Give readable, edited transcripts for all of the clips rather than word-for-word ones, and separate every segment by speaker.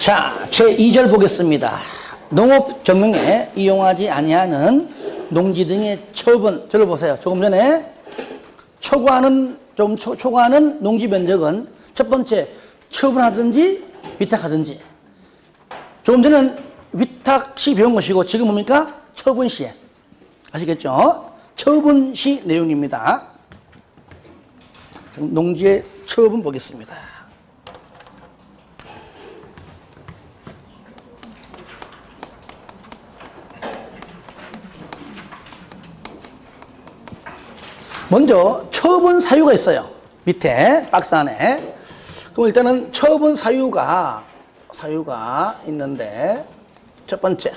Speaker 1: 자, 제2절 보겠습니다. 농업 경영에 이용하지 아니하는 농지 등의 처분. 저를 보세요. 조금 전에 초과하는 농지 면적은 첫 번째 처분하든지 위탁하든지. 조금 전에는 위탁시 배운 것이고 지금 뭡니까? 처분시. 아시겠죠? 처분시 내용입니다. 농지의 처분 보겠습니다. 먼저 처분 사유가 있어요. 밑에 박스 안에. 그럼 일단은 처분 사유가 있는데 첫 번째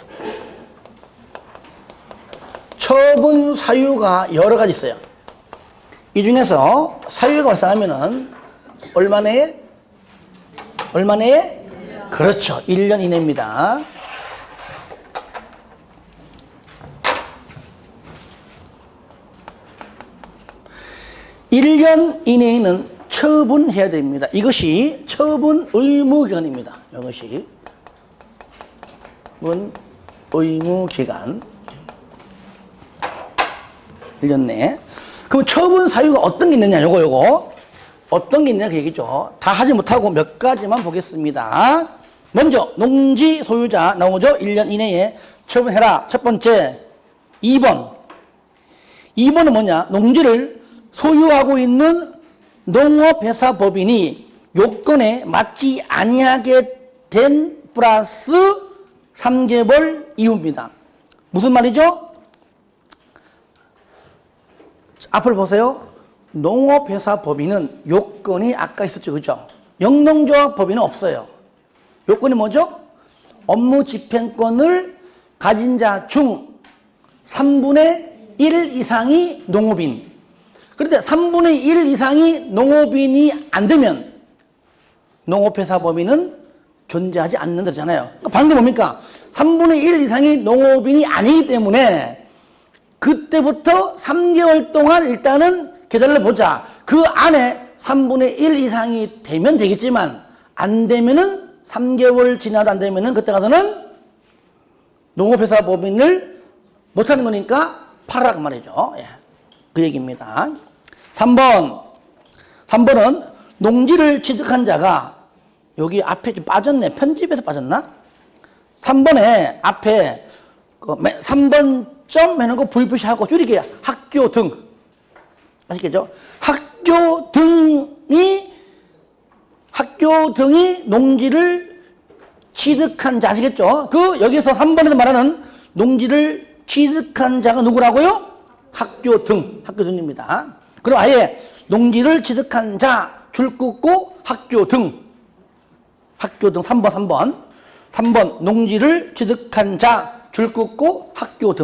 Speaker 1: 처분 사유가 여러 가지 있어요. 이 중에서 사유가 발생하면은 얼마 내에? 그렇죠. 1년 이내입니다. (1년) 이내에는 처분해야 됩니다. 이것이 처분 의무기간입니다. 이것이 의무기간 1년 내에. 그럼 처분 사유가 어떤 게 있느냐? 요거 어떤 게 있느냐 그 얘기죠. 다 하지 못하고 몇 가지만 보겠습니다. 먼저 농지 소유자 나오죠. 1년 이내에 처분해라. 첫 번째 2번은 뭐냐? 농지를 소유하고 있는 농업회사법인이 요건에 맞지 아니하게 된 플러스 3개월 이후입니다. 무슨 말이죠? 앞을 보세요. 농업회사법인은 요건이 아까 있었죠. 그죠? 영농조합법인은 없어요. 요건이 뭐죠? 업무 집행권을 가진 자 중 3분의 1 이상이 농업인. 그런데 3분의 1 이상이 농업인이 안 되면 농업회사법인은 존재하지 않는 거잖아요. 그러니까 방금 뭡니까? 3분의 1 이상이 농업인이 아니기 때문에 그때부터 3개월 동안 일단은 기다려보자. 그 안에 3분의 1 이상이 되면 되겠지만 안 되면은 3개월 지나도 안 되면은 그때 가서는 농업회사법인을 못하는 거니까 팔아라 그 말이죠. 예. 그 얘기입니다. 3번은 농지를 취득한 자가 여기 앞에 좀 빠졌네. 편집에서 빠졌나? 3번에 앞에 3번 점 해놓고 불표시하고 줄이게 학교 등. 아시겠죠? 학교 등이 농지를 취득한 자 아시겠죠? 여기서 3번에서 말하는 농지를 취득한 자가 누구라고요? 학교 등입니다. 그럼 아예 농지를 취득한 자 줄 긋고 학교 등 3번 농지를 취득한 자 줄 긋고 학교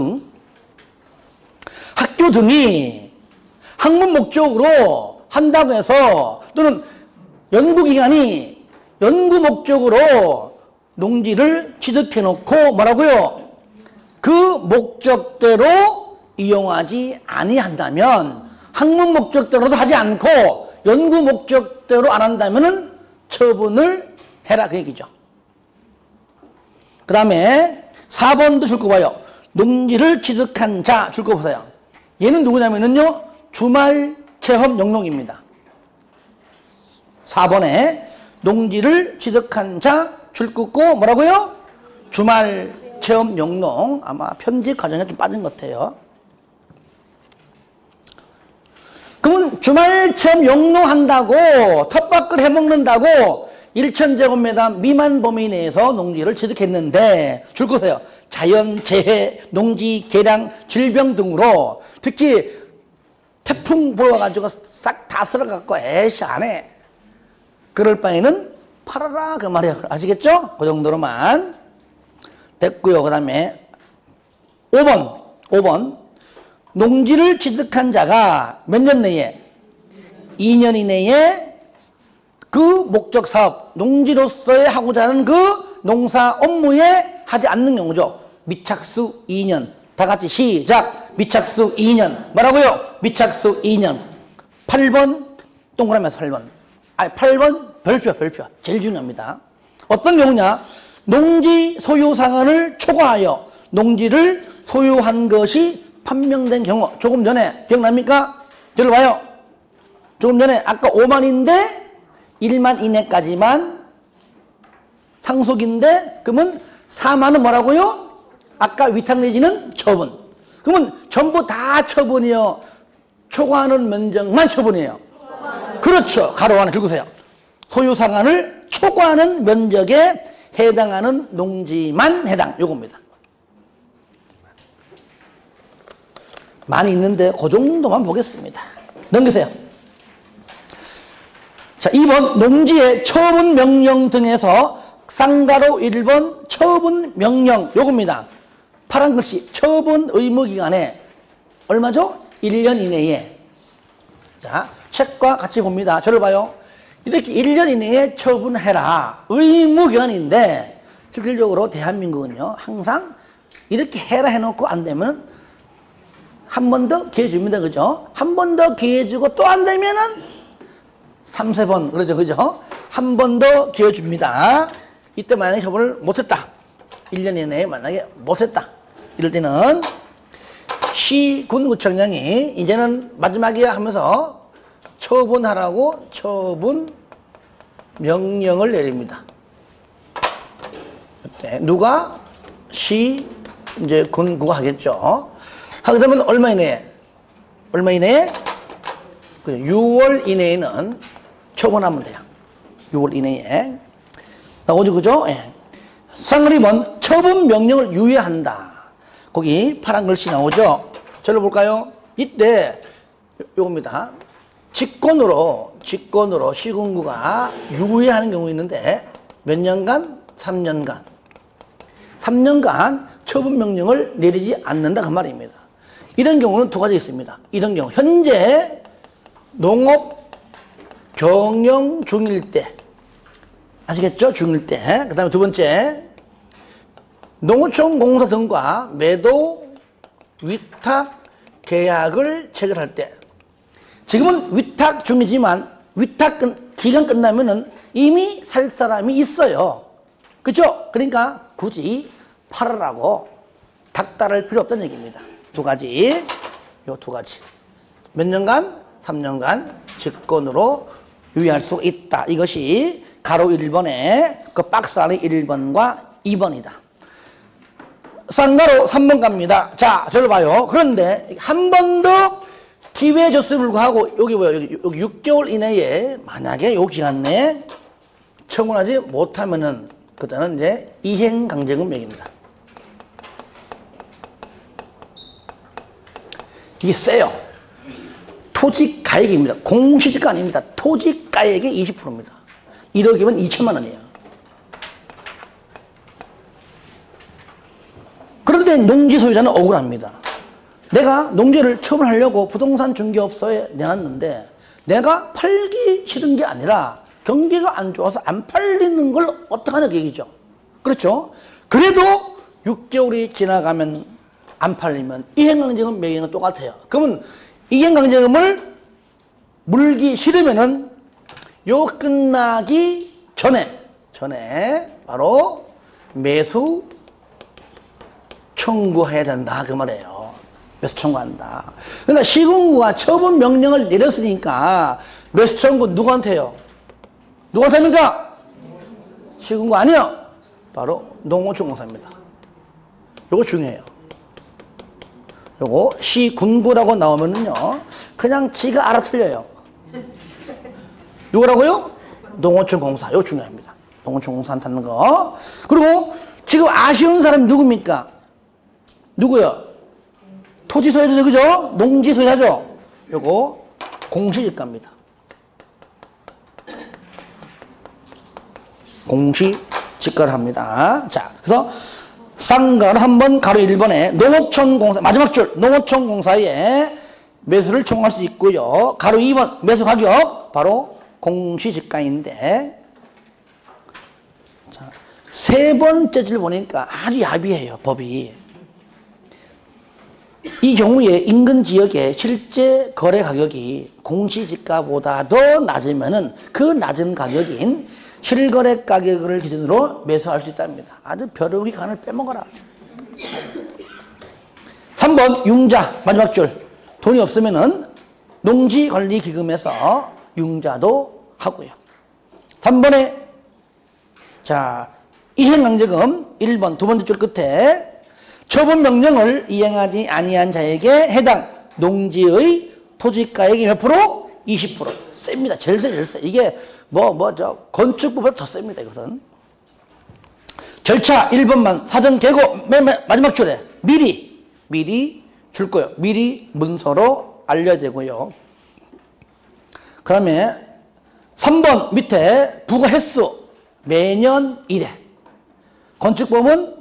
Speaker 1: 등이 학문 목적으로 한다고 해서 또는 연구기관이 연구 목적으로 농지를 취득해 놓고 뭐라고요? 그 목적대로 이용하지 아니한다면 학문 목적대로도 하지 않고 연구 목적대로 안 한다면은 처분을 해라 그 얘기죠. 그 다음에 4번도 줄 거 봐요. 농지를 취득한 자 줄 거 보세요. 얘는 누구냐면은요 주말 체험 영농입니다. 4번에 농지를 취득한 자 줄 긋고 뭐라고요? 주말 체험 영농. 아마 편집 과정에 좀 빠진 것 같아요. 그러면 주말 체험 영농한다고 텃밭을 해먹는다고 1,000제곱미터 미만 범위 내에서 농지를 취득했는데 줄 거세요. 자연, 재해, 농지, 개량, 질병 등으로 특히 태풍 불어가지고 싹 다 쓸어갖고 에이씨 안 해. 그럴 바에는 팔아라 그 말이야. 아시겠죠? 그 정도로만 됐고요. 그 다음에 5번 농지를 취득한 자가 몇 년 내에? 2년 이내에 그 목적 사업, 농지로서의 하고자 하는 그 농사 업무에 하지 않는 경우죠. 미착수 2년. 다 같이 시작. 미착수 2년. 뭐라고요? 미착수 2년. 8번 동그라미에서 8번. 8번 별표. 제일 중요합니다. 어떤 경우냐? 농지 소유 상한을 초과하여 농지를 소유한 것이 판명된 경우. 조금 전에 기억납니까? 저를 봐요. 조금 전에 아까 5만인데 1만 이내까지만 상속인데 그러면 4만은 뭐라고요? 아까 위탁 내지는 처분. 그러면 전부 다 처분이요? 초과하는 면적만 처분이에요? 그렇죠. 가로 안에 적으세요. 소유 상한을 초과하는 면적에 해당하는 농지만 해당. 요겁니다. 많이 있는데 그 정도만 보겠습니다. 넘기세요. 자, 2번 농지의 처분 명령 등에서 쌍가로 1번 처분 명령 요겁니다. 파란 글씨 처분 의무 기간에 얼마죠? 1년 이내에. 자, 책과 같이 봅니다. 저를 봐요. 이렇게 1년 이내에 처분해라. 의무 기간인데 실질적으로 대한민국은요 항상 이렇게 해라 해놓고 안 되면 한 번 더 기회 줍니다. 그죠? 한 번 더 기회 주고 또 안 되면은 3, 4번 그러죠. 그죠? 한 번 더 기회 줍니다. 이때 만약에 처분을 못했다. 1년 이내에 만약에 못했다. 이럴 때는 시, 군, 구청장이 이제는 마지막이야 하면서 처분하라고 처분 명령을 내립니다. 이때 누가? 시, 이제 군, 구가 하겠죠. 하게 되면 얼마 이내에? 얼마 이내에? 6월 이내에는 처분하면 돼요. 6월 이내에. 나오죠, 그죠? 예. 쌍글 2번, 처분 명령을 유예한다. 거기 파란 글씨 나오죠? 저를 볼까요? 이때, 요겁니다. 직권으로 시군구가 유예하는 경우 있는데, 몇 년간? 3년간. 3년간 처분 명령을 내리지 않는다. 그 말입니다. 이런 경우는 두 가지 있습니다. 이런 경우 현재 농업 경영 중일 때 아시겠죠? 중일 때. 그 다음에 두 번째 농어촌 공사 등과 매도 위탁 계약을 체결할 때 지금은 위탁 중이지만 위탁 기간 끝나면은 이미 살 사람이 있어요. 그렇죠? 그러니까 굳이 팔으라고 닥달할 필요 없다는 얘기입니다. 두 가지. 요 두 가지. 몇 년간? 3년간 직권으로 유예할 수 있다. 이것이 가로 1번에 그 박스 안에 1번과 2번이다. 쌍가로 3번 갑니다. 자, 저를 봐요. 그런데 한 번 더 기회 줬음에도 불구하고 여기 뭐요? 여기 6개월 이내에 만약에 요 기간 내에 처분하지 못하면은 그때는 이제 이행강제금액입니다. 이게 세요. 토지가액입니다. 공시지가 아닙니다. 토지가액의 20%입니다. 1억이면 2천만 원이에요. 그런데 농지 소유자는 억울합니다. 내가 농지를 처분하려고 부동산 중개업소에 내놨는데 내가 팔기 싫은 게 아니라 경기가 안 좋아서 안 팔리는 걸 어떡하냐 그 얘기죠. 그렇죠? 그래도 6개월이 지나가면 안 팔리면 이행강제금 매기는 건 똑같아요. 그러면 이행강제금을 물기 싫으면은 요 끝나기 전에 바로 매수 청구해야 된다 그 말이에요. 매수 청구한다. 그러니까 시군구가 처분 명령을 내렸으니까 매수 청구 누구한테요? 누구한테 합니까? 시군구 아니요. 바로 농어촌공사입니다. 요거 중요해요. 요거 시군구라고 나오면은요 그냥 지가 알아 틀려요. 누구라고요? 농어촌공사. 요거 중요합니다. 농어촌공사 한다는 거. 그리고 지금 아쉬운 사람이 누굽니까? 누구요? 토지 소유자죠, 그죠? 농지 소유자죠? 요거 공시지가입니다. 공시지가를 합니다. 자, 그래서 쌍가를 한번 가로 1번에 농어촌공사, 마지막 줄, 농어촌공사에 매수를 청구할 수 있고요. 가로 2번, 매수 가격, 바로 공시지가인데, 자, 세 번째 줄 보니까 아주 야비해요, 법이. 이 경우에 인근 지역의 실제 거래 가격이 공시지가보다 더 낮으면은 그 낮은 가격인 실거래 가격을 기준으로 매수할 수 있답니다. 아주 벼룩이 간을 빼먹어라. 3번 융자 마지막 줄. 돈이 없으면은 농지관리기금에서 융자도 하고요. 3번에 자 이행강제금 1번 두 번째 줄 끝에 처분명령을 이행하지 아니한 자에게 해당 농지의 토지가액이 몇 프로? 20%. 셉니다. 제일 세. 이게 건축법보다 더 셉니다. 이것은. 절차 1번만 사전 계고 맨 마지막 줄에 미리 줄 거예요. 미리 문서로 알려야 되고요. 그 다음에 3번 밑에 부과 횟수 매년 1회. 건축법은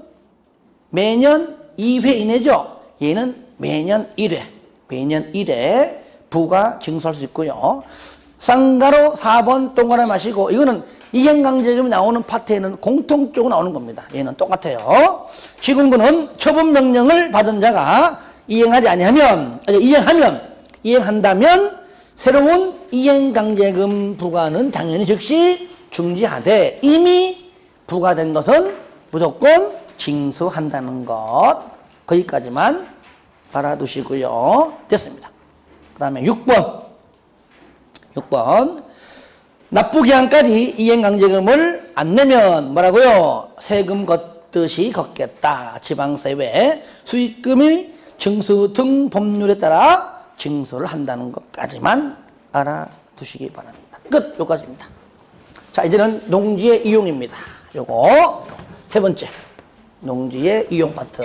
Speaker 1: 매년 2회 이내죠. 얘는 매년 1회. 매년 1회 부과 징수할 수 있고요. 쌍가로 4번 동그라미 마시고 이거는 이행강제금이 나오는 파트에는 공통적으로 나오는 겁니다. 얘는 똑같아요. 시군구는 처분명령을 받은 자가 이행한다면 새로운 이행강제금 부과는 당연히 즉시 중지하되 이미 부과된 것은 무조건 징수한다는 것. 거기까지만 알아두시고요. 됐습니다. 그 다음에 6번 납부기한까지 이행강제금을 안 내면 뭐라고요? 세금 걷듯이 걷겠다. 지방세외 수익금이 징수 등 법률에 따라 징수를 한다는 것까지만 알아두시기 바랍니다. 끝! 여기까지입니다. 자, 이제는 농지의 이용입니다. 요거 세 번째 농지의 이용 파트.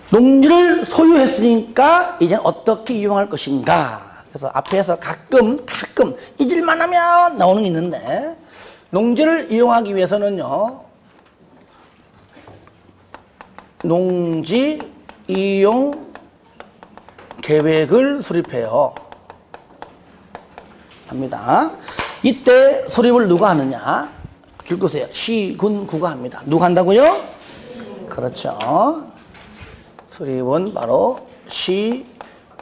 Speaker 1: 농지를 소유했으니까 이제 어떻게 이용할 것인가. 그래서 앞에서 가끔 잊을만 하면 나오는 게 있는데 농지를 이용하기 위해서는요. 농지 이용 계획을 수립해요. 합니다. 이때 수립을 누가 하느냐? 줄거세요. 시, 군, 구가 합니다. 누가 한다고요? 그렇죠. 수립은 바로 시,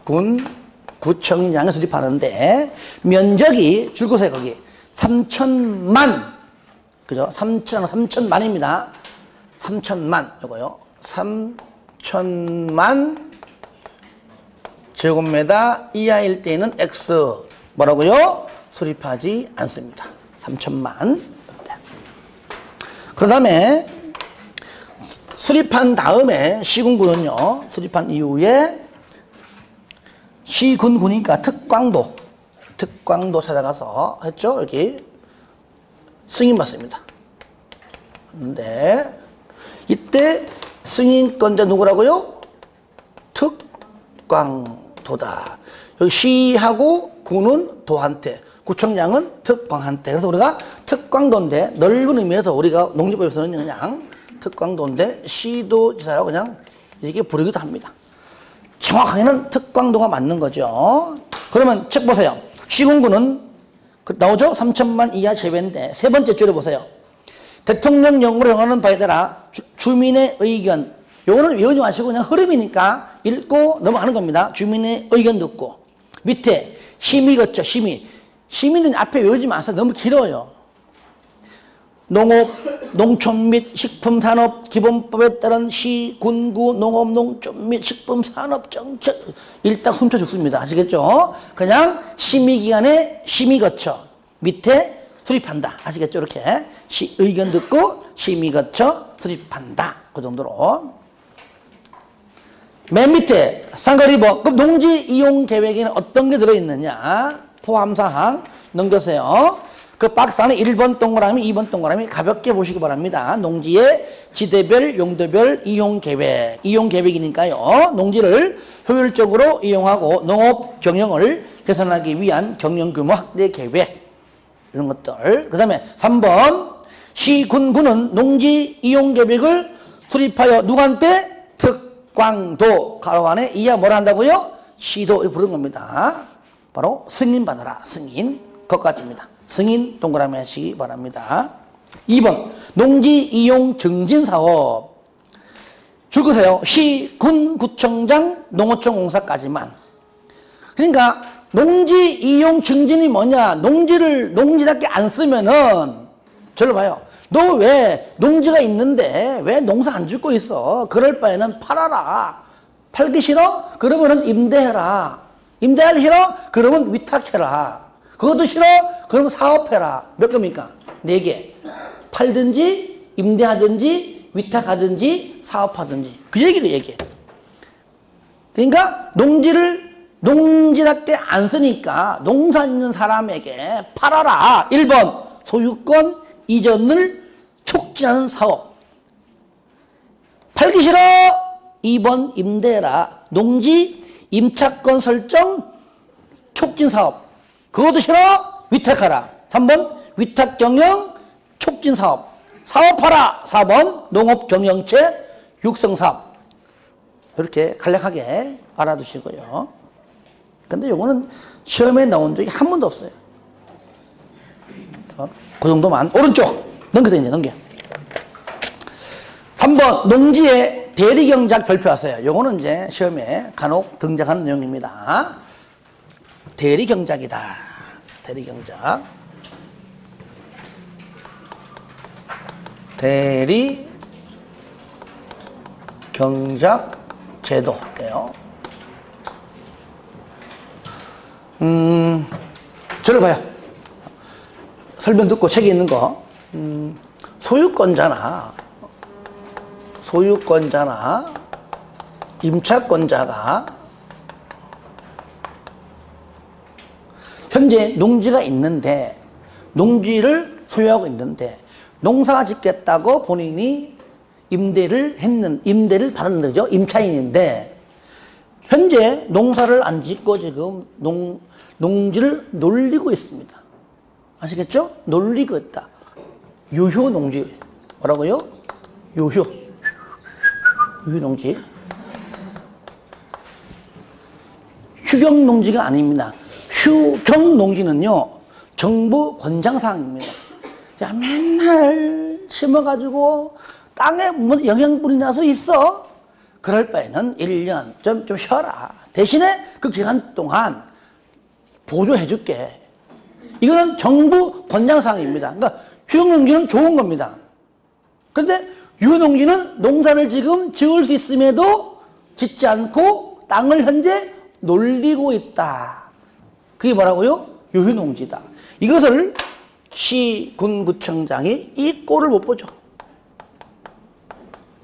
Speaker 1: 군, 구청장이 수립하는데 면적이 줄거세요. 거기 3천만 그죠? 3천만입니다. 3천만 이거요. 3천만 제곱미터 이하일 때는 X 뭐라고요? 수립하지 않습니다. 3천만. 그 다음에 수립한 다음에 시군구는요. 수립한 이후에 시군구니까 특광도 찾아가서 했죠. 여기 승인 받습니다. 근데 이때 승인권자 누구라고요? 특광도다. 여기 시하고 구는 도한테, 구청장은 특광한테. 그래서 우리가 특광도인데 넓은 의미에서 우리가 농지법에서는 그냥 특광도인데 시도지사라고 그냥 이렇게 부르기도 합니다. 정확하게는 특광도가 맞는 거죠. 그러면 책 보세요. 시군구는 나오죠? 3천만 이하 제외인데 세 번째 줄에 보세요. 대통령령으로 정하는 바에 따라 주민의 의견. 요거는 외우지 마시고 그냥 흐름이니까 읽고 넘어가는 겁니다. 주민의 의견 듣고. 밑에 심의 거쳐 심의. 심의는 앞에 외우지 마세요. 너무 길어요. 농업, 농촌 및 식품산업 기본법에 따른 시, 군, 구, 농업, 농촌 및 식품산업 정책 일단 훔쳐 죽습니다. 아시겠죠? 그냥 심의기간에 심의 거쳐 밑에 수립한다. 아시겠죠? 이렇게 의견 듣고 심의 거쳐 수립한다. 그 정도로. 맨 밑에 쌍거리버 그럼 농지 이용 계획에는 어떤 게 들어있느냐 포함사항 넘겨세요. 그 박스 안에 1번 동그라미 2번 동그라미 가볍게 보시기 바랍니다. 농지의 지대별 용도별 이용 계획이니까요. 농지를 효율적으로 이용하고 농업 경영을 개선하기 위한 경영 규모 확대 계획 이런 것들. 그 다음에 3번 시군구는 농지 이용 계획을 수립하여 누구한테? 특광도 가로 안에 이하 뭐라 한다고요? 시도 이렇게 부르는 겁니다. 바로 승인 받아라. 승인 그것까지입니다. 승인 동그라미 하시기 바랍니다. 2번 농지 이용 증진 사업 줄거세요. 시, 군, 구청장, 농어촌 공사까지만. 그러니까 농지 이용 증진이 뭐냐? 농지답게 안 쓰면은 저를 봐요. 너 왜 농지가 있는데 왜 농사 안 짓고 있어? 그럴 바에는 팔아라. 팔기 싫어? 그러면은 임대해라. 임대하기 싫어? 그러면 위탁해라. 그것도 싫어? 그러면 사업해라. 몇 개입니까? 4개. 팔든지 임대하든지 위탁하든지 사업하든지. 그 얘기. 그러니까 농지답게 안 쓰니까 농사 짓는 사람에게 팔아라. 1번 소유권 이전을 촉진하는 사업. 팔기 싫어? 2번 임대해라. 농지 임차권 설정 촉진 사업. 그것도 싫어? 위탁하라. 3번 위탁 경영 촉진 사업. 사업하라. 4번 농업 경영체 육성 사업. 이렇게 간략하게 알아두시고요. 근데 요거는 시험에 나온 적이 한 번도 없어요. 그 정도만. 오른쪽 넘겨. 3번 농지의 대리경작 별표하세요. 요거는 이제 시험에 간혹 등장하는 내용입니다. 대리경작이다. 대리경작. 대리경작 제도예요. 저를 봐요. 설명 듣고 책에 있는 거. 소유권자나 임차권자가 현재 농지가 있는데, 농지를 소유하고 있는데 농사 짓겠다고 본인이 임대를 받은 거죠. 임차인인데 현재 농사를 안 짓고 지금 농지를 놀리고 있습니다. 아시겠죠? 놀리고 있다. 유효농지. 뭐라고요? 유효농지. 휴경농지가 아닙니다. 휴경농지는요, 정부 권장사항입니다. 야, 맨날 심어가지고 땅에 뭐 영양분이 나서 있어? 그럴 바에는 1년 좀 쉬어라. 대신에 그 기간 동안 보조해줄게. 이거는 정부 권장사항입니다. 그러니까 휴경농지는 좋은 겁니다. 그런데 유효농지는 농사를 지금 지을 수 있음에도 짓지 않고 땅을 현재 놀리고 있다. 그게 뭐라고요? 유효농지다. 이것을 시, 군, 구청장이 이 꼴을 못 보죠.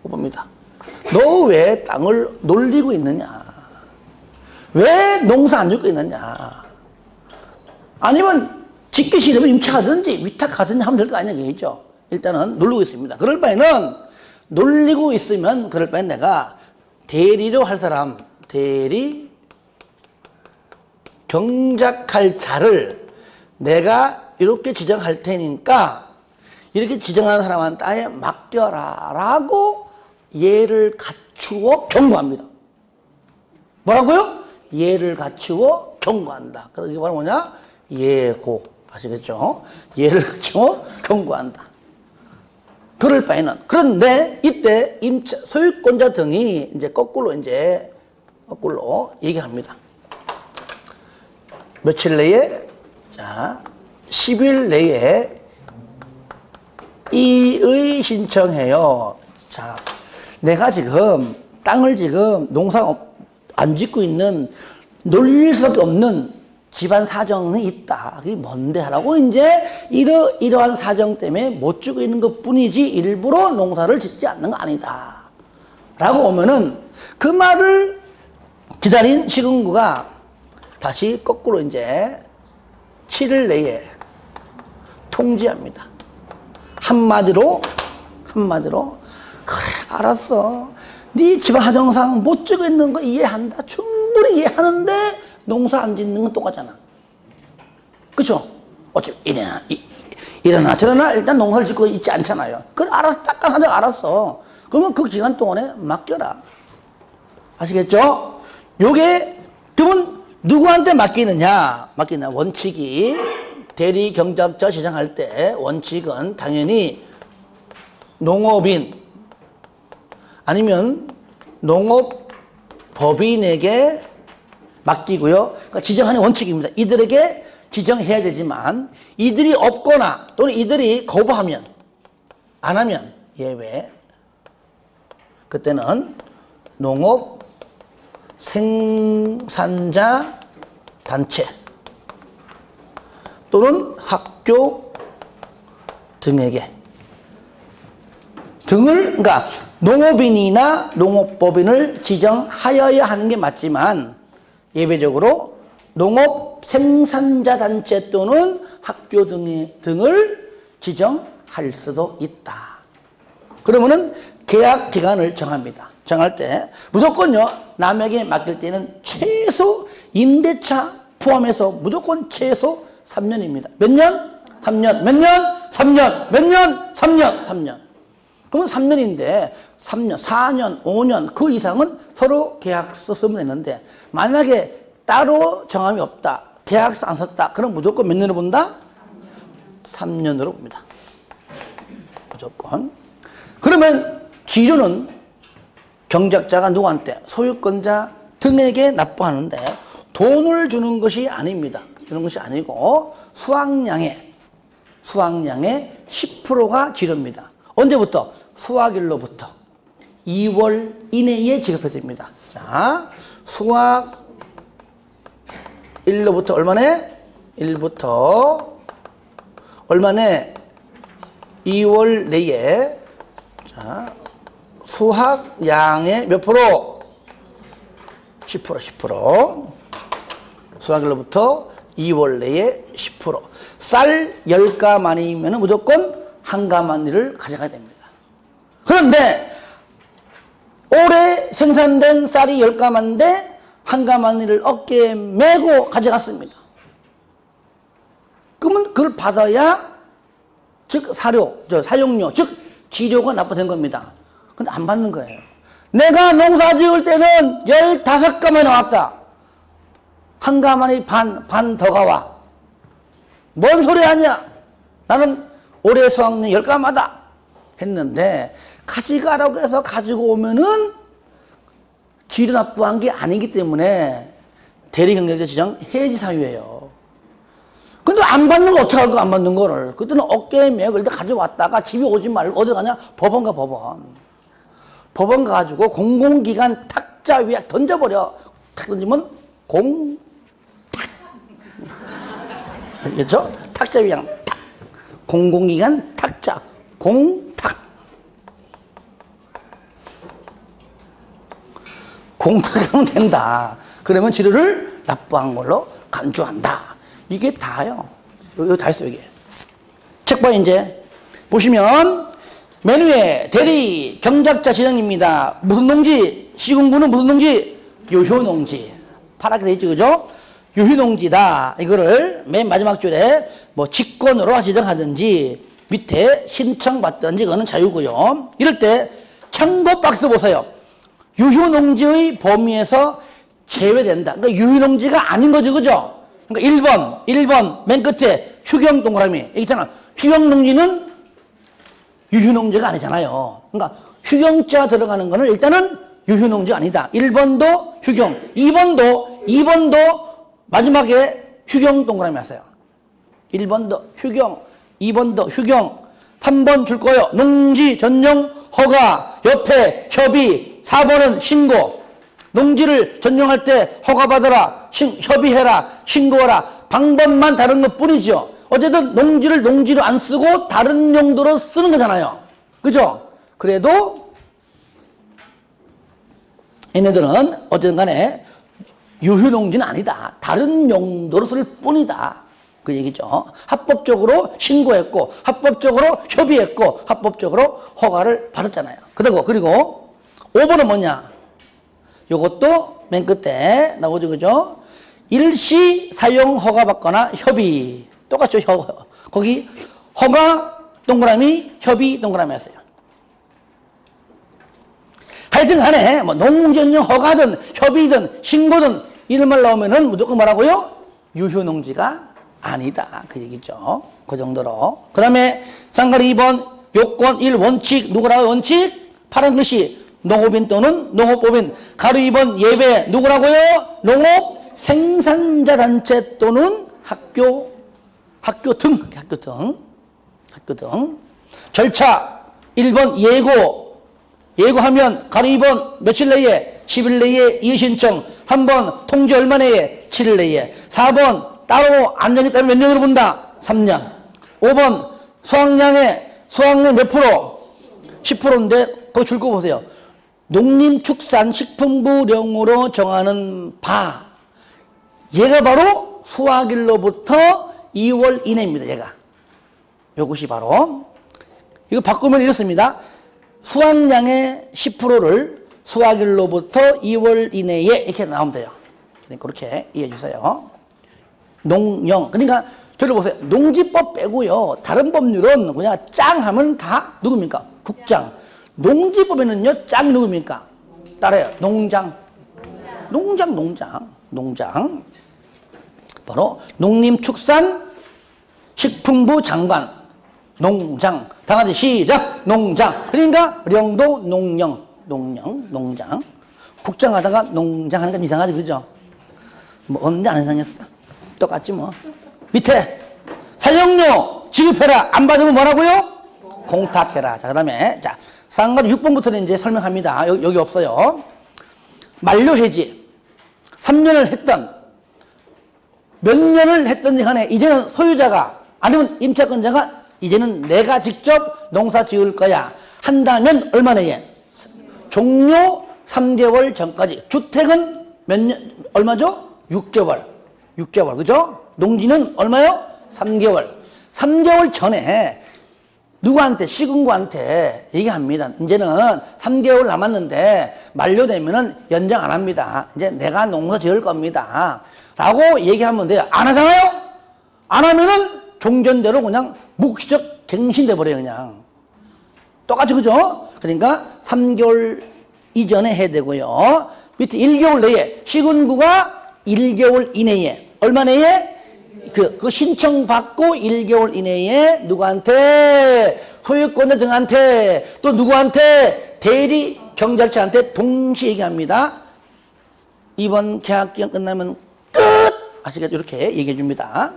Speaker 1: 못 봅니다. 너 왜 땅을 놀리고 있느냐? 왜 농사 안 짓고 있느냐? 아니면 짓기 싫으면 임차하든지 위탁하든지 하면 될 거 아니냐, 그죠? 일단은 놀리고 있습니다. 그럴 바에는 놀리고 있으면 그럴 바엔 내가 대리로 할 사람, 대리 경작할 자를 내가 이렇게 지정할 테니까 이렇게 지정하는 사람한테 아예 맡겨라 라고 예를 갖추어 경고합니다. 뭐라고요? 예를 갖추어 경고한다. 그래서 이게 바로 뭐냐? 예고. 아시겠죠? 예를 갖추어 경고한다. 그럴 바에는. 그런데 이때 소유권자 등이 이제 거꾸로 얘기합니다. 며칠 내에, 자, 10일 내에 이의 신청해요. 자, 내가 지금 땅을 지금 농사 안 짓고 있는, 놀릴 수밖에 없는 집안 사정이 있다. 그게 뭔데 하라고 이제 이러한 사정 때문에 못 짓고 있는 것 뿐이지 일부러 농사를 짓지 않는 거 아니다. 라고 오면은 그 말을 기다린 시군구가 다시 거꾸로 이제 7일 내에 통지합니다. 한마디로 그래 알았어. 네 집안 사정상 못 짓고 있는 거 이해한다. 충분히 이해하는데 농사 안 짓는 건 똑같잖아. 그쵸? 어차피 이러나 저러나 일단 농사를 짓고 있지 않잖아요. 그래 알았어. 딱딱 하자 알았어. 그러면 그 기간 동안에 맡겨라. 아시겠죠? 요게 그러면 누구한테 맡기느냐? 원칙이 대리 경작자 지정할 때 원칙은 당연히 농업인 아니면 농업법인에게 맡기고요. 그러니까 지정하는 원칙입니다. 이들에게 지정해야 되지만 이들이 없거나 또는 이들이 거부하면 안 하면 예외. 그때는 농업 생산자 단체 또는 학교 등에게 그러니까 농업인이나 농업법인을 지정하여야 하는 게 맞지만 예외적으로 농업 생산자 단체 또는 학교 등을 지정할 수도 있다. 그러면은 계약 기간을 정합니다. 정할 때 무조건요, 남에게 맡길 때는 최소 임대차 포함해서 무조건 최소 3년입니다. 몇 년? 3년. 몇 년? 3년. 몇 년? 3년. 3년. 그러면 3년인데 3년, 4년, 5년 그 이상은 서로 계약서 쓰면 되는데 만약에 따로 정함이 없다. 계약서 안 썼다. 그럼 무조건 몇 년으로 본다? 3년으로 봅니다. 무조건. 그러면 지료는 경작자가 누구한테? 소유권자 등에게 납부하는데 돈을 주는 것이 아닙니다. 주는 것이 아니고 수확량의 10%가 지료입니다. 언제부터? 수확일로부터 2월 이내에 지급해야 됩니다. 자, 수확일로부터 얼마네? 1부터 얼마네? 2월 내에 자, 수확량의 몇 프로? 10%. 수확일로부터 2월 내에 10%. 쌀 10가마니면 무조건 1가마니를 가져가야 됩니다. 그런데 올해 생산된 쌀이 10가마인데 1가마니를 어깨에 메고 가져갔습니다. 그러면 그걸 받아야 즉 사용료, 즉 지료가 납부된 겁니다. 근데 안 받는 거예요. 내가 농사 지을 때는 15가마니 나왔다. 1가마니 반 더 가와. 뭔 소리 하냐? 나는 올해 수확량 10가마다 했는데 가져가라고 해서 가지고 오면은 지료 납부한 게 아니기 때문에 대리경쟁자 지정 해지 사유예요. 근데 안 받는 거 어떡할 거 안 받는 거를. 그때는 어깨에 메고 일단 가져왔다가 집에 오지 말고 어디 가냐? 법원 가, 법원. 법원 가가지고 공공기관 탁자 위에 던져버려. 탁 던지면 알겠죠? 탁자 위에 그냥 탁. 공공기관 탁자. 공탁. 공탁하면 된다. 그러면 지료를 납부한 걸로 간주한다. 이게 다요. 여기 다 있어요, 이게. 책 봐, 이제. 보시면, 맨 위에 대리 경작자 지정입니다. 무슨 농지? 시군구는 무슨 농지? 유효농지. 파랗게 돼 있죠, 그죠? 유효농지다. 이거를 맨 마지막 줄에 뭐 직권으로 지정하든지 밑에 신청받든지 그거는 자유고요. 이럴 때 참고 박스 보세요. 유효농지의 범위에서 제외된다. 그러니까 유효농지가 아닌 거죠, 그죠? 그러니까 1번 맨 끝에 휴경 동그라미 여기 있잖아. 휴경농지는 유효농지가 아니잖아요. 그러니까 휴경자 들어가는 거는 일단은 유효농지가 아니다. 1번도 휴경, 2번도 마지막에 휴경 동그라미 하세요. 1번도 휴경, 2번도 휴경, 3번 줄 거예요. 농지 전용 허가, 옆에 협의, 4번은 신고. 농지를 전용할 때 허가받아라, 협의해라, 신고하라. 방법만 다른 것 뿐이죠. 어쨌든 농지를 농지로 안 쓰고 다른 용도로 쓰는 거잖아요. 그죠? 그래도 얘네들은 어쨌든 간에 유효농지는 아니다. 다른 용도로 쓸 뿐이다. 그 얘기죠. 합법적으로 신고했고, 합법적으로 협의했고, 합법적으로 허가를 받았잖아요. 그리고 5번은 뭐냐? 요것도 맨 끝에 나오죠, 그죠? 일시 사용 허가 받거나 협의. 똑같죠, 거기 허가 동그라미, 협의 동그라미 하세요. 하여튼 간에 뭐 농지전용 허가든 협의든 신고든 이런 말 나오면은 무조건 뭐라고요? 유효농지가 아니다. 그 얘기죠. 그 정도로. 그 다음에 쌍가리 2번 요건 1 원칙 누구라고 원칙? 파란 글씨 농업인 또는 농업법인 가로 2번 예배 누구라고요? 농업 생산자 단체 또는 학교 등 절차 1번 예고하면 가로 2번 며칠 내에 10일 내에 이의신청 3번 통지 얼마 내에 7일 내에 4번 따로 안정이 따면 몇 년으로 본다? 3년 5번 수확량 몇 프로? 10%인데 그거 줄 거 보세요. 농림축산식품부령으로 정하는 바 얘가 바로 수확일로부터 2월 이내입니다. 얘가 요것이 바로 이거 바꾸면 이렇습니다. 수확량의 10%를 수확일로부터 2월 이내에 이렇게 나오면 돼요. 그러니까 그렇게 이해해 주세요. 농령 그러니까 들어보세요. 농지법 빼고요. 다른 법률은 그냥 짱 하면 다 누굽니까? 국장. 농지법에는요. 짱 누굽니까? 따라요. 농장. 바로 농림축산식품부 장관. 농장. 다 같이 시작. 농장. 그러니까 령도 농장. 국장 하다가 농장 하니까 이상하지 그죠? 뭐 언제 안 이상했어? 똑같지 뭐. 밑에 사용료 지급해라. 안 받으면 뭐라고요? 공탁해라. 자, 그 다음에 자 상가로 6번부터는 이제 설명합니다. 여기 없어요. 만료해지 3년을 했던 몇 년을 했던지 간에 이제는 소유자가 아니면 임차권자가 이제는 내가 직접 농사 지을 거야 한다면 얼마 내에? 종료 3개월 전까지. 주택은 몇 년, 얼마죠? 6개월 그죠? 농지는 얼마요? 3개월 3개월 전에 누구한테? 시군구한테 얘기합니다. 이제는 3개월 남았는데 만료되면은 연장 안 합니다. 이제 내가 농사 지을 겁니다. 라고 얘기하면 돼요. 안 하잖아요? 안 하면은 종전대로 그냥 묵시적 갱신돼 버려요, 그냥. 똑같이, 그죠? 그러니까 3개월 이전에 해야 되고요. 밑에 1개월 내에, 시군구가 1개월 이내에, 얼마 내에? 그 신청받고 1개월 이내에 누구한테? 소유권자 등한테, 또 누구한테? 대리 경작자한테 동시에 얘기합니다. 이번 계약기간 끝나면 끝! 아시겠죠? 이렇게 얘기해 줍니다.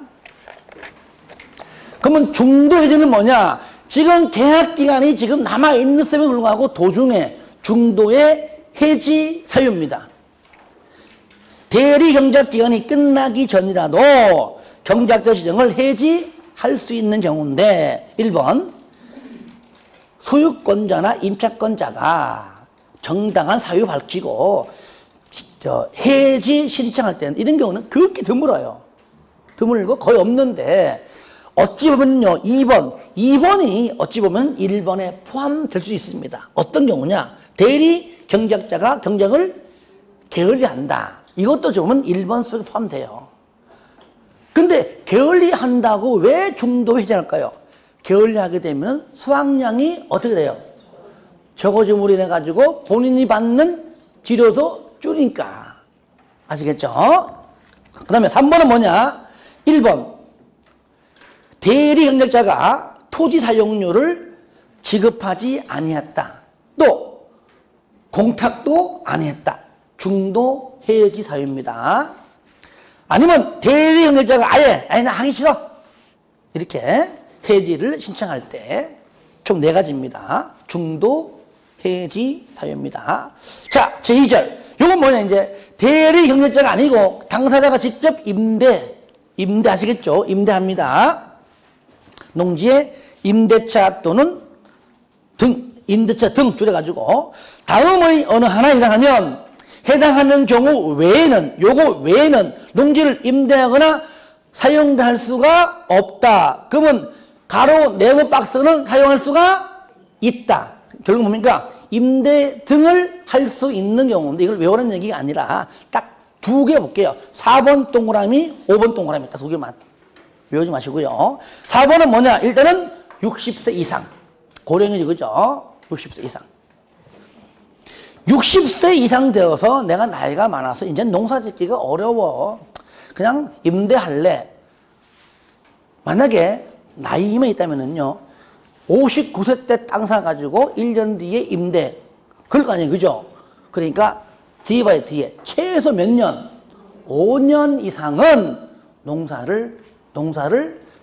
Speaker 1: 그러면 중도 해지는 뭐냐? 지금 계약기간이 지금 남아있는 셈에 불구하고 도중에 중도의 해지 사유입니다. 대리 경작기간이 끝나기 전이라도 경작자 지정을 해지할 수 있는 경우인데 1번 소유권자나 임차권자가 정당한 사유 밝히고 해지 신청할 때는 이런 경우는 그렇게 드물어요. 드물고 거의 없는데 어찌 보면요 2번이 어찌 보면 1번에 포함될 수 있습니다. 어떤 경우냐? 대리 경작자가 경작을 게을리한다. 이것도 좀 1번 속에 포함돼요. 근데 게을리한다고 왜 중도 해지할까요? 게을리하게 되면 수확량이 어떻게 돼요? 적어짐으로 인해 가지고 본인이 받는 지료도 줄이니까. 아시겠죠? 그 다음에 3번은 뭐냐? 1번 대리 경작자가 토지 사용료를 지급하지 아니했다. 또 공탁도 아니했다. 중도 해지 사유입니다. 아니면 대리 경작자가 아예 나 하기 싫어. 이렇게 해지를 신청할 때 총 4가지입니다. 중도 해지 사유입니다. 자, 제2절. 요건 뭐냐, 이제. 대리 경작자가 아니고 당사자가 직접 임대하시겠죠? 임대합니다. 농지에 임대차 또는 임대차 등 줄여가지고 다음의 어느 하나에 해당하는 경우 외에는, 요거 외에는 농지를 임대하거나 사용할 수가 없다. 그러면 가로 네모 박스는 사용할 수가 있다. 결국 뭡니까? 임대 등을 할 수 있는 경우인데 이걸 외우라는 얘기가 아니라 딱 2개 볼게요. 4번 동그라미, 5번 동그라미 딱 2개만 외우지 마시고요. 4번은 뭐냐? 일단은 60세 이상. 고령이죠, 그죠? 60세 이상. 60세 이상 되어서 내가 나이가 많아서 이제 농사 짓기가 어려워. 그냥 임대할래. 만약에 나이만 있다면은요, 59세 때 땅 사가지고 1년 뒤에 임대, 그럴 거 아니에요. 그죠? 그러니까 디바이 뒤에 최소 몇 년? 5년 이상은 농사를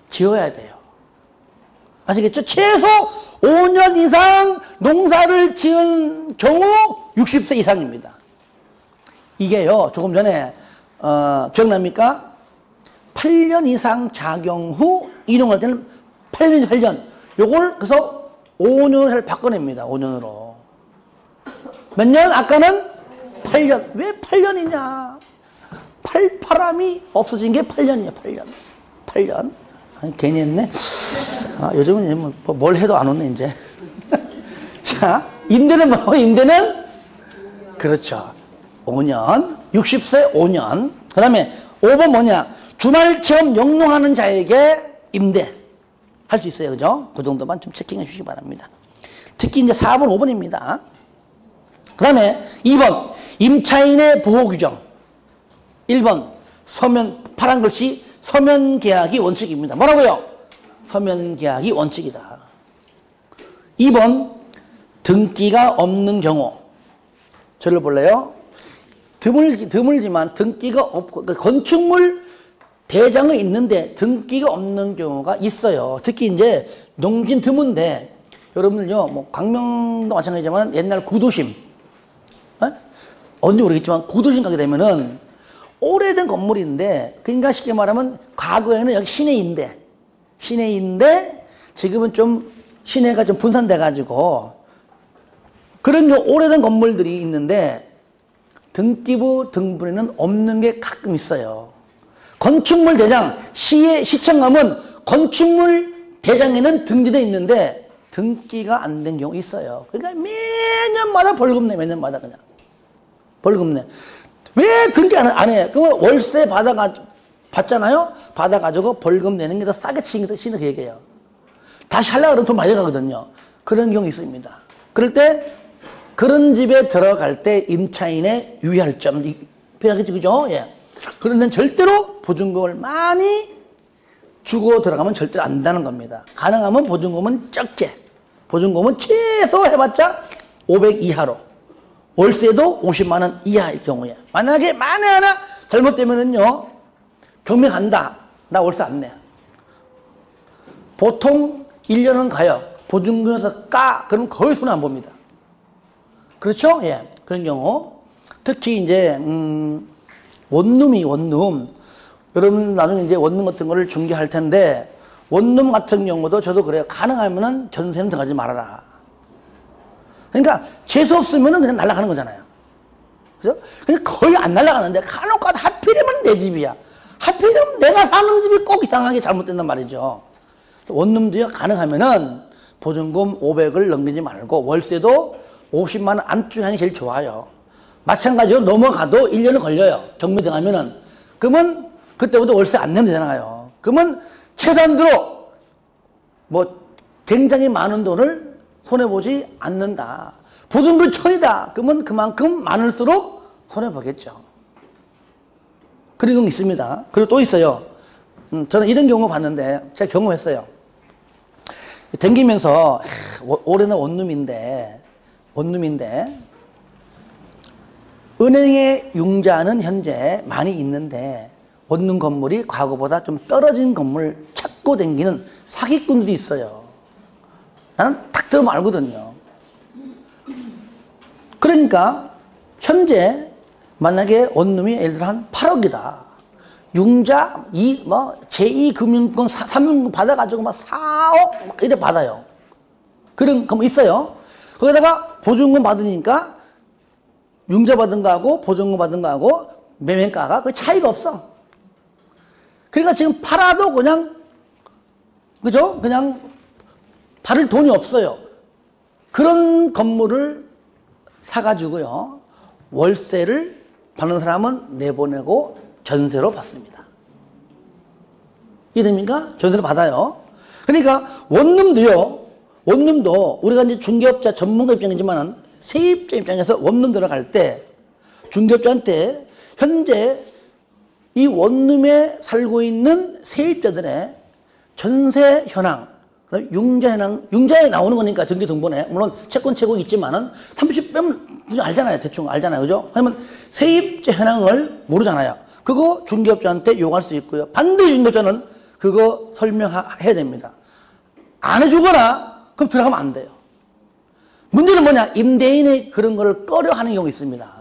Speaker 1: 지어야 돼요. 아시겠죠? 최소 5년 이상 농사를 지은 경우 60세 이상입니다. 이게요, 조금 전에, 기억납니까? 8년 이상 작용 후 인용할 때는 8년. 요걸 그래서 5년을 잘 바꿔냅니다. 5년으로. 몇 년? 아까는 8년. 왜 8년이냐? 팔파람이 없어진 게 8년이에요. 8년. 아니, 괜히 했네. 요즘은 뭘 해도 안 오네, 이제. 자, 임대는 뭐라고? 임대는? 그렇죠. 5년. 60세 5년. 그 다음에 5번 뭐냐? 주말 체험 영농하는 자에게 임대. 할 수 있어요. 그죠? 그 정도만 좀 체킹해 주시기 바랍니다. 특히 이제 4번, 5번입니다. 그 다음에 2번. 임차인의 보호 규정. 1번. 파란 글씨, 서면 계약이 원칙입니다. 뭐라고요? 서면 계약이 원칙이다. 2번. 등기가 없는 경우. 저를 볼래요? 드물지만 등기가 없고, 건축물 대장은 있는데 등기가 없는 경우가 있어요. 특히 이제 농진 드문데, 여러분들요, 뭐, 광명도 마찬가지지만 옛날 구도심, 어딘지 모르겠지만 구도심 가게 되면은 오래된 건물인데, 그러니까 쉽게 말하면 과거에는 여기 시내인데 지금은 좀 시내가 좀 분산돼가지고 그런 오래된 건물들이 있는데 등기부 등본에는 없는 게 가끔 있어요. 건축물 대장, 시청 가면 건축물 대장에는 등재되어 있는데 등기가 안 된 경우 있어요. 그러니까 매년마다 벌금 내, 매년마다 그냥. 벌금 내. 왜 등기 안 해? 그러면 월세 받잖아요? 받아가지고 벌금 내는 게 더 싸게 치는 그 얘기예요. 다시 하려고 그러면 돈 많이 가거든요. 그런 경우 있습니다. 그럴 때, 그런 집에 들어갈 때 임차인의 유의할 점, 필요하겠죠, 그죠? 예. 그런 데는 절대로 보증금을 많이 주고 들어가면 절대로 안 된다는 겁니다. 가능하면 보증금은 적게. 보증금은 최소 해봤자 500 이하로. 월세도 50만 원 이하일 경우에. 만약에 만에 하나 잘못되면은요, 경매 간다. 나 월세 안 내. 보통 1년은 가요. 보증금에서 그럼 거의 손해 안 봅니다. 그렇죠? 예. 그런 경우. 특히 이제, 원룸. 여러분 나중에 이제 원룸 같은 거를 중개할 텐데, 원룸 같은 경우도 저도 그래요. 가능하면은 전세는 들어가지 말아라. 그러니까 재수 없으면은 그냥 날아가는 거잖아요. 그죠? 근데 거의 안 날아가는데 간혹 가다 하필이면 내 집이야. 하필이면 내가 사는 집이 꼭 이상하게 잘못된단 말이죠. 원룸도요, 가능하면은 보증금 500을 넘기지 말고 월세도 50만 원 안쪽에 하는 게 제일 좋아요. 마찬가지로 넘어가도 1년은 걸려요. 경매 등하면은. 그러면 그때부터 월세 안 내면 되잖아요. 그러면 최소한으로 뭐 굉장히 많은 돈을 손해보지 않는다. 보증금 1000이다. 그러면 그만큼 많을수록 손해보겠죠. 그런 경우 있습니다. 그리고 또 있어요. 저는 이런 경우 봤는데, 제가 경험했어요. 댕기면서, 올해는 원룸인데, 은행의 융자는 현재 많이 있는데, 원룸 건물이 과거보다 좀 떨어진 건물 찾고 댕기는 사기꾼들이 있어요. 나는 딱 들으면 알거든요. 그러니까 현재 만약에 원룸이 예를 들어 한 8억이다. 융자 제2금융권 3금융권 받아가지고 막 4억 막 이래 받아요. 그런 거 있어요. 거기다가 보증금 받으니까 융자 받은 거하고 보증금 받은 거하고 매매가가 그 차이가 없어. 그러니까 지금 팔아도 그죠? 그냥 받을 돈이 없어요. 그런 건물을 사가지고요, 월세를 받는 사람은 내보내고 전세로 받습니다. 이해됩니까? 전세로 받아요. 그러니까 원룸도 우리가 이제 중개업자 전문가 입장이지만은 세입자 입장에서 원룸 들어갈 때 중개업자한테 현재 이 원룸에 살고 있는 세입자들의 전세 현황, 그다음에 융자에 나오는 거니까 전기등본에. 물론 채권 최고가 있지만은 30 빼면 알잖아요. 대충 알잖아요. 그죠? 그러면 세입자 현황을 모르잖아요. 그거 중개업자한테 요구할 수 있고요. 반드시 중개업자는 그거 설명해야 됩니다. 안 해주거나 그럼 들어가면 안 돼요. 문제는 뭐냐? 임대인이 그런 거를 꺼려 하는 경우가 있습니다.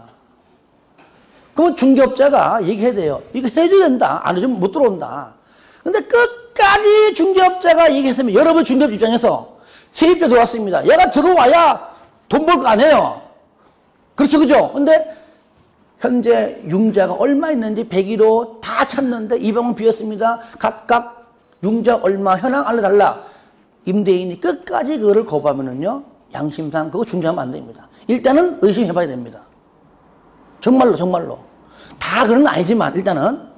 Speaker 1: 그러면 중개업자가 얘기해야 돼요. 이거 해줘야 된다. 안 해주면 못 들어온다. 근데 끝까지 중개업자가 얘기했으면 여러분 중개업 입장에서 세입자 들어왔습니다. 얘가 들어와야 돈 벌 거 아니에요. 그렇죠, 그죠? 근데 현재 융자가 얼마 있는지 101호 다 찾는데 200원 비었습니다. 각각 융자 얼마 현황 알려달라. 임대인이 끝까지 그거를 거부하면은요, 양심상 그거 중개하면 안 됩니다. 일단은 의심해봐야 됩니다. 정말로, 정말로. 다 그런 건 아니지만, 일단은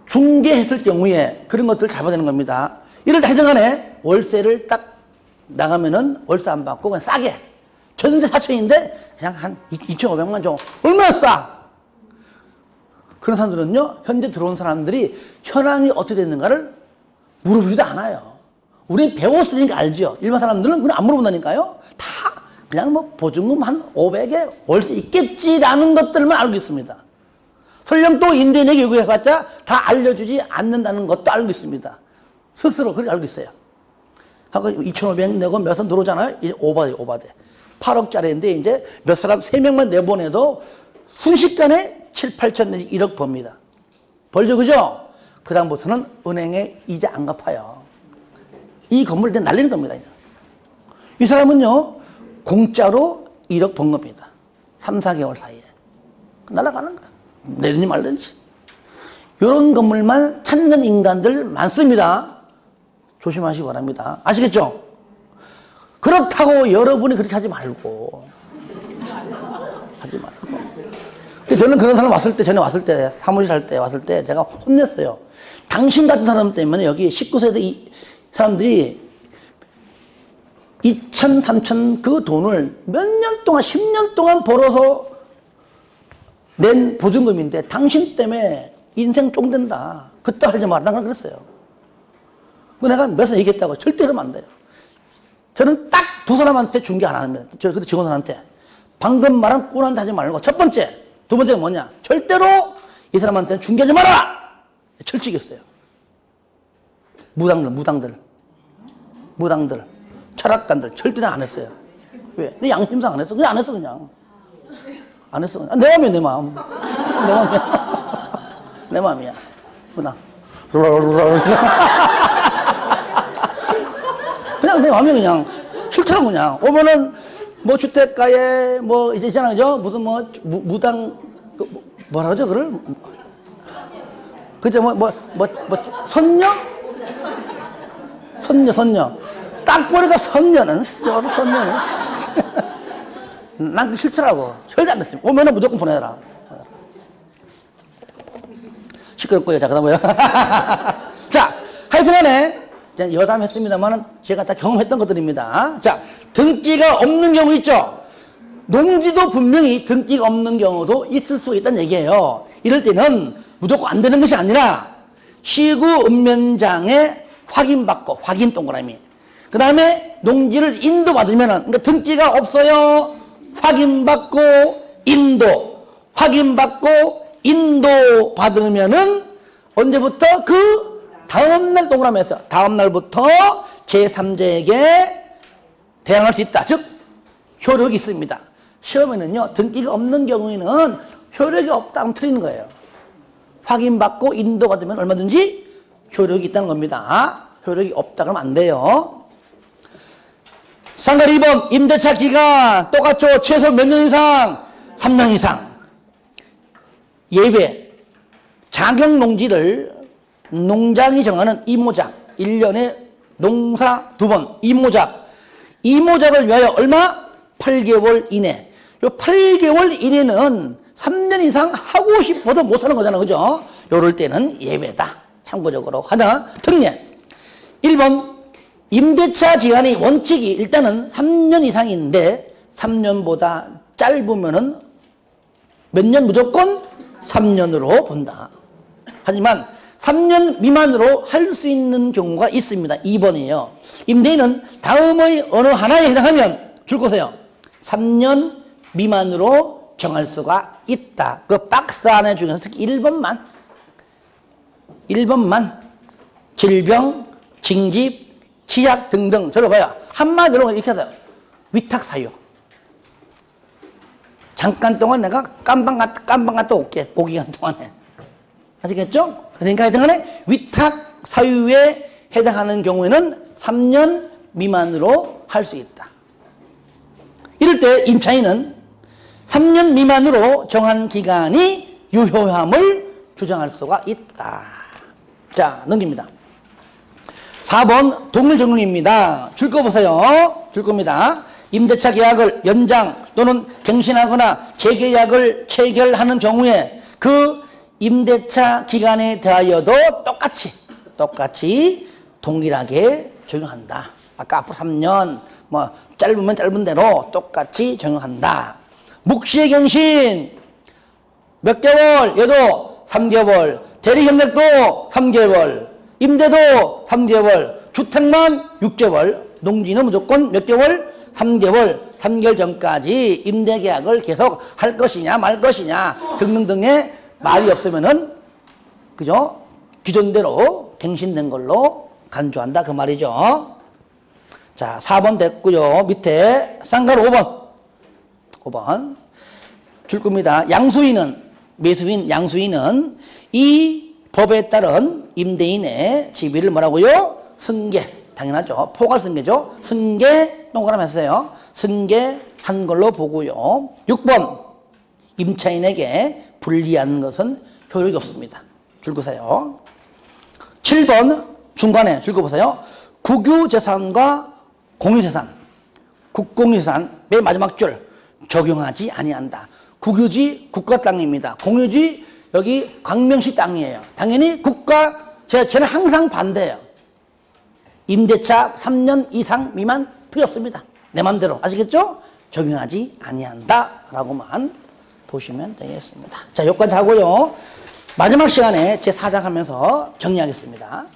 Speaker 1: 중개했을 경우에 그런 것들을 잡아야 되는 겁니다. 이럴 때 하여튼간에 월세를 딱 나가면은 월세 안 받고 그냥 싸게. 전세 4천인데 그냥 한 2,500만 줘. 얼마나 싸? 그런 사람들은요, 현재 들어온 사람들이 현황이 어떻게 됐는가를 물어보지도 않아요. 우리 배웠으니까 알죠. 일반 사람들은 그냥 안 물어본다니까요. 다 그냥 뭐 보증금 한 500에 월세 있겠지라는 것들만 알고 있습니다. 설령 또 임대인에게 요구해봤자 다 알려주지 않는다는 것도 알고 있습니다. 스스로 그렇게 알고 있어요. 하고 2,500 내고 몇 사람 들어오잖아요. 이제 오바돼. 8억짜리인데 이제 몇 사람 3명만 내보내도 순식간에 7, 8천 내지 1억 법니다. 벌죠, 그죠? 그 다음부터는 은행에 이자 안 갚아요. 이 건물 때 날리는 겁니다. 이 사람은요, 공짜로 1억 번 겁니다. 3, 4개월 사이에. 날아가는 거야. 내든지 말든지. 이런 건물만 찾는 인간들 많습니다. 조심하시기 바랍니다. 아시겠죠? 그렇다고 여러분이 그렇게 하지 말고. 하지 말고. 근데 저는 그런 사람 전에 왔을 때, 사무실 할 때 왔을 때 제가 혼냈어요. 당신 같은 사람 때문에 여기 19세대 이 사람들이 2천, 3천 그 돈을 몇 년 동안, 10년 동안 벌어서 낸 보증금인데 당신 때문에 인생 쫑된다. 그때 하지 마라. 난 그랬어요. 그 내가 몇 번 얘기했다고. 절대로 하면 안 돼요. 저는 딱 두 사람한테 중개 안 합니다. 그 직원들한테. 방금 말한 꾼한테 하지 말고. 첫 번째. 두 번째가 뭐냐. 절대로 이 사람한테는 중개하지 마라. 철칙이었어요. 무당들. 철학관들. 절대 안 했어요. 왜? 내 양심상 안 했어. 그냥 안 했어, 그냥. 안 했어. 내 맘이야, 내 마음. 내 맘이야. 내 맘이야. 무당. 그냥 내 맘이야, 그냥. 싫더라고, 그냥. 오면은, 뭐, 주택가에, 뭐, 이제 있잖아요, 그죠? 무슨 뭐, 무당, 뭐라 그러죠, 그걸? 그죠, 선녀? 선녀. 딱 보니까 선녀는. 난 그게 싫더라고. 절대 안 됐습니다. 오면은 무조건 보내라. 시끄럽고요. 자, 그 다음 뭐요? 자, 하여튼간에, 여담했습니다만은 제가 다 경험했던 것들입니다. 자, 등기가 없는 경우 있죠? 농지도 분명히 등기가 없는 경우도 있을 수 있다는 얘기예요. 이럴 때는 무조건 안 되는 것이 아니라 시구 읍면장에 확인받고, 확인 동그라미. 그 다음에 농지를 인도받으면은, 그러니까 등기가 없어요. 확인받고, 확인받고, 인도받으면은 언제부터? 그 다음날 동그라미에서 다음날부터 제3자에게 대항할 수 있다. 즉, 효력이 있습니다. 시험에는요, 등기가 없는 경우에는 효력이 없다 하면 틀리는 거예요. 확인받고 인도받으면 얼마든지 효력이 있다는 겁니다. 효력이 없다 그러면 안 돼요. 상가리 2번, 임대차 기간 똑같죠. 최소 몇 년 이상? 3년 이상. 예외. 자격 농지를 농장이 정하는 이모작. 1년에 농사 2번. 이모작을 위하여 얼마? 8개월 이내. 요 8개월 이내는 3년 이상 하고 싶어도 못하는 거잖아. 그죠? 요럴 때는 예외다. 참고적으로. 하나, 특례. 1번, 임대차 기간이 원칙이 일단은 3년 이상인데 3년보다 짧으면은 몇 년 무조건 3년으로 본다. 하지만 3년 미만으로 할 수 있는 경우가 있습니다. 2번이에요. 임대인은 다음의 어느 하나에 해당하면 줄 거세요. 3년 미만으로 정할 수가 있다. 그 박스 안에 중에서 특히 1번만 질병, 징집, 치약 등등 들어봐요. 한마디로 이렇게 해서요. 위탁 사유. 잠깐 동안 내가 깜방 갔다 올게. 그 기간 동안에. 아시겠죠? 그러니까 하여튼간에 위탁 사유에 해당하는 경우에는 3년 미만으로 할 수 있다. 이럴 때 임차인은 3년 미만으로 정한 기간이 유효함을 주장할 수가 있다. 자, 넘깁니다. 4번 동일 적용입니다. 줄 거 보세요. 줄 겁니다. 임대차 계약을 연장 또는 갱신하거나 재계약을 체결하는 경우에 그 임대차 기간에 대하여도 똑같이 동일하게 적용한다. 아까 앞으로 3년, 뭐 짧으면 짧은 대로 똑같이 적용한다. 묵시의 갱신 몇 개월? 얘도 3개월. 대리협력도 3개월. 임대도 3개월. 주택만 6개월. 농지는 무조건 몇 개월? 3개월. 3개월 전까지 임대계약을 계속 할 것이냐 말 것이냐 등등등의 말이 없으면은 그죠? 기존대로 갱신된 걸로 간주한다 그 말이죠. 자, 4번 됐고요. 밑에 쌍가루 5번 줄 겁니다. 매수인 양수인은 이 법에 따른 임대인의 지위를 뭐라고요? 승계. 당연하죠. 포괄승계죠. 승계 동그라미 했어요. 승계한 걸로 보고요. 6번 임차인에게 불리한 것은 효력이 없습니다. 줄 거세요. 7번 중간에 줄 거 보세요. 국유재산과 공유재산, 국공유재산 맨 마지막 줄 적용하지 아니한다. 국유지 국가 땅입니다. 공유지 여기 광명시 땅이에요. 당연히 쟤는 항상 반대예요. 임대차 3년 이상 미만 필요 없습니다. 내 맘대로. 아시겠죠? 적용하지 아니한다 라고만 보시면 되겠습니다. 자, 여기까지 하고요. 마지막 시간에 제 4장 하면서 정리하겠습니다.